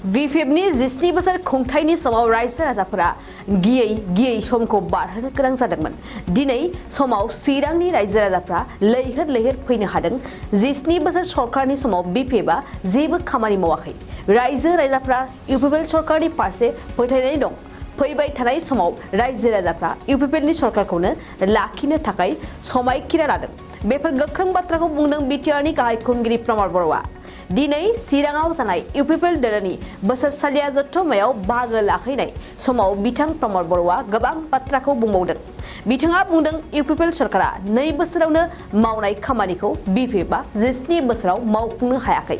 बिपिएफनि 17 बोसोर खुंथायनि समाव रायजो राजाफोरा गियै समखौ बारहोनो गोनां जादोंमोन। दिनै समाव चिरांनि रायजो राजाफोरा लैहोर फैनो हादों। 17 बोसोर सरकारनि समाव बिपिएफआ जेबो खामानि मावाखै। रायजो राजाफोरा इउपिपिएल सरकारनि फारसे फोथायनाय दं। फैबाय थानाय समाव रायजो राजाफ्रा इउपिपिएलनि सरकारखौनो लाखिनो थाखाय समायखिरा लादों। बेफोर गोख्रों बाथ्राखौ बुंदों बिटिआरनि गाहाय खुंगिरि प्रमद बर'आ। दिनै चिराङाव जानाय इउपिपिएल दोलोनि बोसोरसालिया जथुम्मायाव बाहागो लाहैनाय समाव बिथां प्रमद बर'आ गोबां बाथ्राखौ बुंबावदों। बिथाङा बुंदों इउपिपिएल सरकारा 2 बोसोरावनो मावनाय खामानिखौ बिपिएफआ 17 बोसोराव मावफुंनो हायाखै।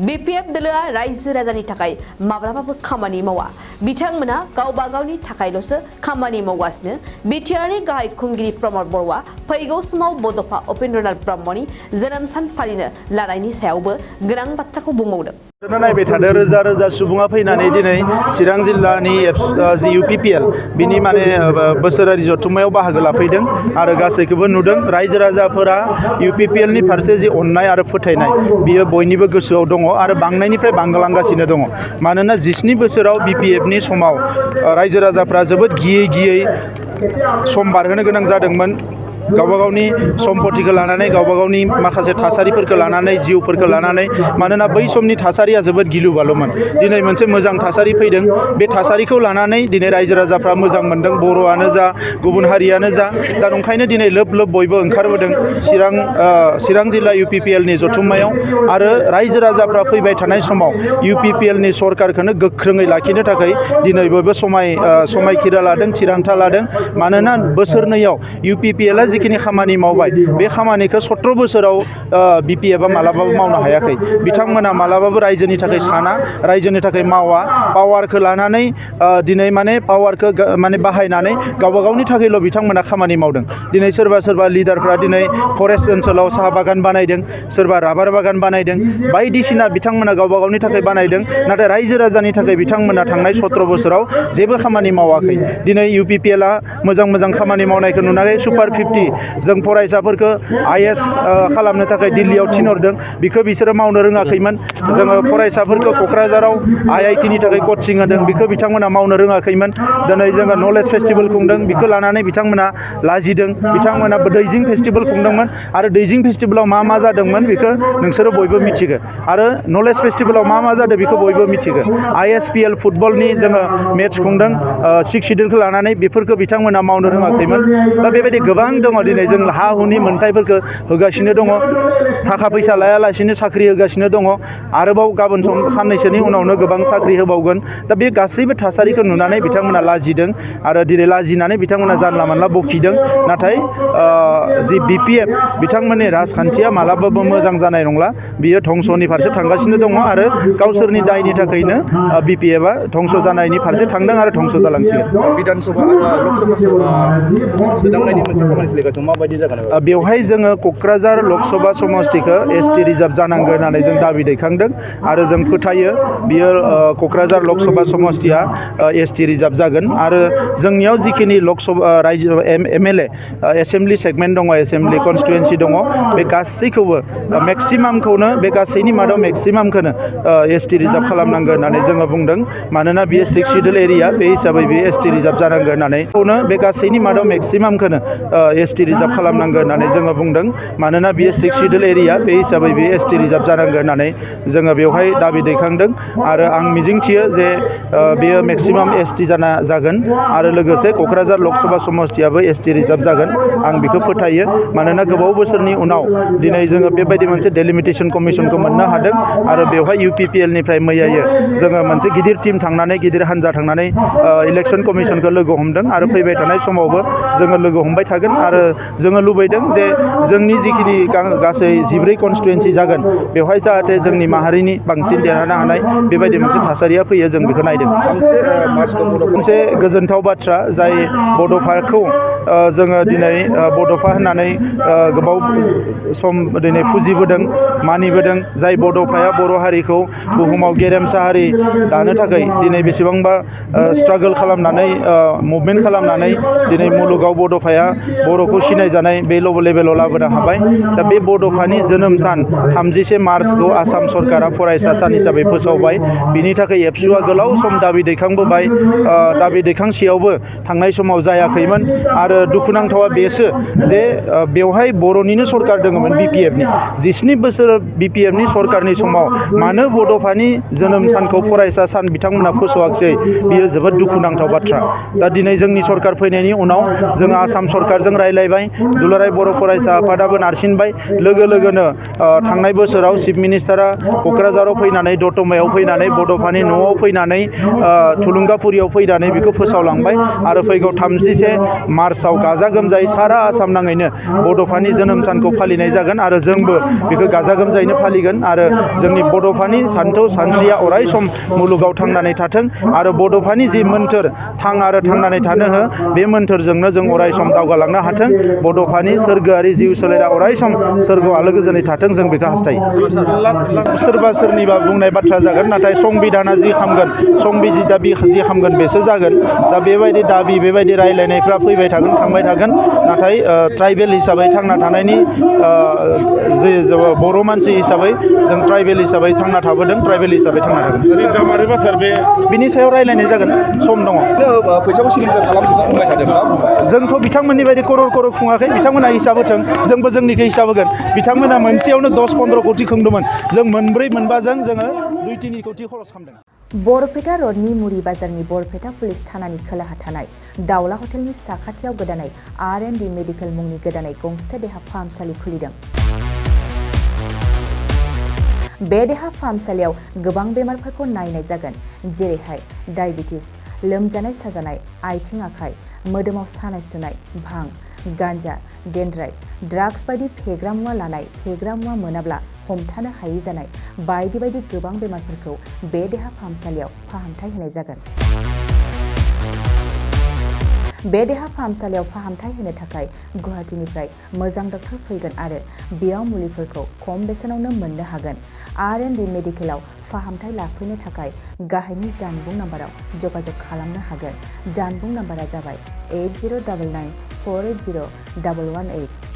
बिपिएफ दोलोआ रायजो राजानि थाखाय माब्लाबाबो खामानि मावा। बिथांमोना गावबा गावनि थाखायल'सो खामानि मावगासिनो। बिटिआरनि गाहाय खुंगिरि प्रमद बर'आ फैगौ समाव बड'फा उपेन्द्रनाथ ब्रह्मनि जोनोम सान फालिनो लानायनि सायावबो गोनां बाथ्राखौ बुंबावदों। नायबाय थादों रोजा रोजा सुबुङा फैनानै दिनै चिरां जिल्लानि जि इउपिपिएल बिनि माने बोसोरारि जथुम्मायाव बाहागो लाफैदों आरो गासैखौबो नुदों। रायजो राजाफोरा इउपिपिएलनि फारसे जि अननाय आरो फोथायनाय बियो बयनिबो गोसोआव दङ आरो बांनायनिफ्राय बांलांगासिनो दङ। मानोना 17 बोसोराव बिपिएफनि समाव रायजो राजाफ्रा जोबोद गियै सम बारहोनो गोनां जादोंमोन। गावबा गावनि सम्पतिखौ लानानै गावबा गावनि माखासे थासारिफोरखौ लानानै जिउफोरखौ लानानै मानोना बै समनि थासारिया जोबोद गिलु बालुमोन। दिनै मोनसे मोजां थासारि फैदों। बे थासारिखौ लानानै दिनै रायजो राजाफ्रा मोजां मोनदों। बर'आनो जा गुबुन हारियानो जा दा ओंखायनो दिनै लोब बयबो ओंखारबोदों चिरां जिल्ला इउपिपिएलनि जथुम्मायाव आरो रायजो राजाफ्रा फैबाय थानाय समाव इउपिपिएलनि सरकारखौनो गोख्रोङै लाखिनो थाखाय दिनै बयबो समायखिरा लादों, थिरांथा लादों। मानोना बोसोरनैयाव इउपिपिएलआ जिखिनि खामानि मावबाय बे खामानिखौ 17 बोसोराव बिपिएफआ मालाबाबो मावनो हायाखै। बिथांमोना मालाबाबो रायजोनि थाखाय साना, रायजोनि थाखाय मावा। पावारखौ लानानै दिनै माने पावारखौ माने बाहायनानै गावबा गावनि थाखायल' बिथांमोना खामानि मावदों। दिनै सोरबा लिडारफ्रा दिनै फरेस्ट ओनसोलाव साहा बागान बानायदों, सोरबा राबार बागान बानायदों, बायदिसिना बिथांमोना गावबा गावनि थाखाय बानायदों। नाथाय रायजो राजानि थाखाय बिथांमोना थांनाय 17 बोसोराव जेबो खामानि मावाखै। दिनै इउपिपिएलआ मोजां खामानि मावनायखौ नुनानै सुपार 50 जों फरायसाफोरखौ आइएएस खालामनो थाखाय दिल्लीयाव थिनहरदों। बिखौ बिसोरो मावनो रोङाखैमोन। जोङो फरायसाफोरखौ क'क्राझाराव आइआइटिनि थाखाय कचिं होदों। बिखौ बिथांमोना मावनो रोङाखैमोन। दिनै जोङो नलेज फेस्टिभेल खुंदों। बिखौ लानानै बिथांमोना लाजिदों। बिथांमोना दैजिं फेस्टिभेल खुंदोंमोन आरो दैजिं फेस्टिभेलाव मा जादोंमोन बेखौ नोंसोरो बयबो मिथिगो। आरो नलेज फेस्टिभेलाव मा जादों बेखौ बयबो मिथिगो। आइएसपिएल फुटबलनि जोङो मेट्च खुंदों 6 सिडुलखौ लानानै, बेफोरखौ बिथांमोना मावनो रोङाखैमोन। दा बेबायदि गोबां दङ। दिनै जों हा हुनि मोन्थायफोरखौ होगासिनो दङ। थाखा फैसा लायालासिनो साख्रि होगासिनो दङ। आरोबाव गाबोन साननैसोनि उनावनो गोबां साख्रि होबावगोन। दा बे गासैबो थासारिखौ नुनानै बिथांमोना लाजिदों आरो दिनै लाजिनानै बिथांमोना जानला मानला बखिदों। नाथाय जि बिपिएफ बिथांमोननि राजखान्थिया मालाबाबो मोजां जानाय नंला। बियो धंसनि फारसे थांगासिनो दङ आरो गावसोरनि दायनि थाखायनो बिपिएफआ धंस जानायनि फारसे थांदों आरो धंस जालांसिगोन। बिधानसभा सोदांनायनि मोनसे खामानि सोलिगासिनो माबायदि जागोन? बेवहाय जोङो क'क्राझार लकसभा समस्तिखौ एसटि रिजार्भ जानांगोन होननानै जों दाबि दैखांदों आरो जों फोथायो बियो क'क्राझार लकसभा समस्तिया एसटि रिजार्भ जागोन। आरो जोंनियाव जिखिनि लकसभा रायजो एमएलए एसेम्ब्लि सेगमेन्ट दङ, एसेम्ब्लि कनस्टिटुवेन्सि दङ, बे गासैखौबो मेक्सिमामखौनो बे गासैनि मादाव मेक्सिमामखौनो एसटि रिजार्भ खालामनांगोन होननानै जोङो बुंदों। मानोना बियो 6 सिडुल एरिया, बे हिसाबै बियो एसटि रिजार्भ जानांगोन होननानै बे गासैनि मादाव मेक्सिमामखौनो एसटि रिजार्भ खालामनांगोन होननानै जोङो बुंदों। मानोना बियो 6 सिडुल एरिया, बे हिसाबै बियो एसटि रिजार्भ जानांगोन होननानै जोङो बेवहाय दाबि दैखांदों। आरो आं मिजिंथियो जे बेयो मेक्सिमाम एसटि जागोन आरो लोगोसे क'क्राझार लकसभा समस्तियाबो एसटि रिजार्भ जागोन। आं बेखौ फोथायो। मानोना गोबाव बोसोरनि उनाव दिनै जोङो बेबायदि मोनसे डेलिमिटेसन कमिसनखौ मोननो हादों आरो बेवहाय इउपिपिएलनिफ्राय मैयायो जोङो मोनसे गिदिर टिम थांनानै, गिदिर हान्जा थांनानै इलेक्सन कमिसनखौ लोगो हमदों आरो फैबाय थानाय समावबो जोङो लोगो हमबाय थागोन। आरो जोङो लुबैदों जे जोंनि जिखिनि गासै 14 कनस्टिटुवेन्सि जागोन बेवहाय जाहाथे जोंनि माहारिनि बांसिन देरहानो हानाय बेबायदि मोनसे थासारिया फैयो, जों बेखौ नायदों। मोनसे गोजोनथाव बाथ्रा जाय बड'फाखौ जोङो दिनै बड'फा होननानै गोबाव सम दिनै फुजिबोदों मानिबोदों जाय बड'फाया बर' हारिखौ बुहुमाव गेरेमसा हारि दानो थाखाय दिनै बेसेबांबा स्ट्रागोल खालामनानै मुभमेन्ट खालामनानै दिनै मुलुगाव बड'फाया बर'खौ सिनायजानाय बे लेभेलाव लाबोनो हाबाय दा बे बड'फानि जोनोम सान 31 मार्चखौ आसाम सरकारा फरायसा सान हिसाबै फोसावबाय बिनि थाखाय एबसुआ गोलाव सम दाबि दैखांबोबाय दाबि दैखांसेयावबो थांनाय समाव जायाखैमोन आरो दुखुनांथावा बेसो जे बेवहाय बर'निनो सरकार दङमोन BPFनि 17 बोसोर BPFनि सरकारनि समाव मानो बड'फानि जोनोम सानखौ फरायसा सान बिथांमोना फोसावाखिसै बियो जोबोद दुखुनांथाव बाथ्रा दा दिनै जोंनि सरकार फैनायनि उनाव जोङो आसाम सरकारजों रायलायबाय दुलाराय बर' फरायसा आफादाबो नारसिनबाय लोगो लोगोनो थांनाय बोसोराव चिफ मिनिस्टारा क'क्राझाराव फैनानै दतमायाव फैनानै बड'फानि न'आव फैनानै थुलुंगाफुरियाव फैनानै बेखौ फोसावलांबाय आरो फैगौ 31 मार्चआव गाजा गोमजायै सारा आसाम नाङैनो बड'फानि जोनोम सानखौ फालिनाय जागोन आरो जोंबो बेखौ गाजा गोमजायैनो फालिगोन आरो जोंनि बड'फानि सानथौ सानस्रिया अराय सम मुलुगाव थांनानै थाथों आरो बड'फानि जि मोन्थोर थां आरो थांनानै थानो हो बे मोन्थोरजोंनो जों अराय सम दावगालांनो हाथों बड'फानि सोरगोआरि जिउ सोलेरा अराय सम सोरगोआव आलो गोजोनै थाथों जों बेखौ हास्थायो सोरबा सोरनिबा बुंनाय बाथ्रा जागोन नाथाय संबिधाना जि खामगोन संबिजिता जि खामगोन बेसो जागोन दा बेबायदि दाबि बेबायदि रायलायनायफ्रा फैबाय थागोन थांबाय थागोन नाथाय ट्राइबेल हिसाबै थांना थानायनि जे बर' मानसि हिसाबै जों ट्राइबेल हिसाबै थांना थाबोदों ट्राइबेल हिसाबै थांना थागोन बिनि सायाव रायलायनाय जागोन सम दङ फैसाखौ सिग्नेसार खालामजोबना बुंबाय थादों जोंथ' बिथांमोननि बायदि करर खुङाखै बिथांमोना हिसाब होथों जोंबो जोंनिखौ हिसाब होगोन बिथांमोना मोनसेयावनो 10-15 कोटि खुंदोंमोन जों मोनब्रै मोनबाजों जोङो 2-3 कोटि खरस खालामदों बरपेटा रडनि मुरि बाजारनि बरपेटा पुलिस थानानि खोलाहा थानाय दावला हटेलनि साखाथियाव गोदानै R&D मेडिकेल मुंनि गोदानै गंसे देहा फाहामसालि खुलिदों बे देहा फाहामसालियाव गोबां बेमारफोरखौ नायनाय जागोन जेरैहाय डायबिटिस लोमजानाय साजानाय आथिं आखाइ मोदोमाव सानाय सुनाय भां गान्जा डेन्ड्राइट ड्राग्स बायदि फेग्रा मुवा लानाय फेग्रा मुवा मोनाब्ला हमथानो हायै जानाय बायदि बायदि गोबां बेमारफोरखौ बे देहा फाहामसालियाव फाहामथाय होनाय जागोन बे देहा फाहामसालियाव फाहामथाय होनो थाखाय गुवाहाटीनिफ्राय मोजां डक्टर फैगोन आरो बेयाव मुलिफोरखौ खम बेसेनावनो मोननो हागोन R&D मेडिकेलाव फाहामथाय लाफैनो थाखाय गाहायनि जानबुं नाम्बाराव जगाजग खालामनो हागोन जानबुं नाम्बारा जाबाय 8099 480 118